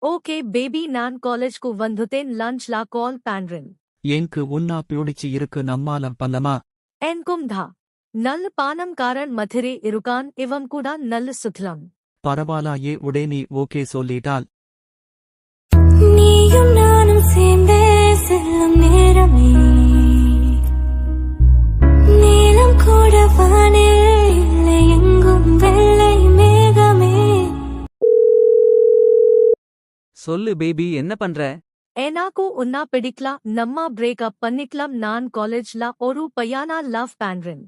Okay baby நான் காலேஜ்க்கு வந்துட்டேன் லஞ்ச்ல கால் பண்றேன். ஏன்க்கு உன்னா பிடிச்சு இருக்கு நம்மால பண்ணமா? என்கும் தா. நல்ல பானம் காரன் மதிரே இருக்கான் இவம் கூட நல்ல சுத்தலம். பரவாலாயே உடனே ஓகே சொல்லிட்டால். நீயும் நானும் சேர்ந்தே செல்லும் நேரமே நீலம் கூட வானில் இல்லை எங்கும் வெள்ளை மேகமே. சொல்லு பேபி என்ன பண்ற? ஏனாக்கு உன்னா பிடிக்கல நம்ம பிரேக்கப் பண்ணிக்கலாம் நான் காலேஜ்ல ஒரு பையனா லவ் பண்றேன்.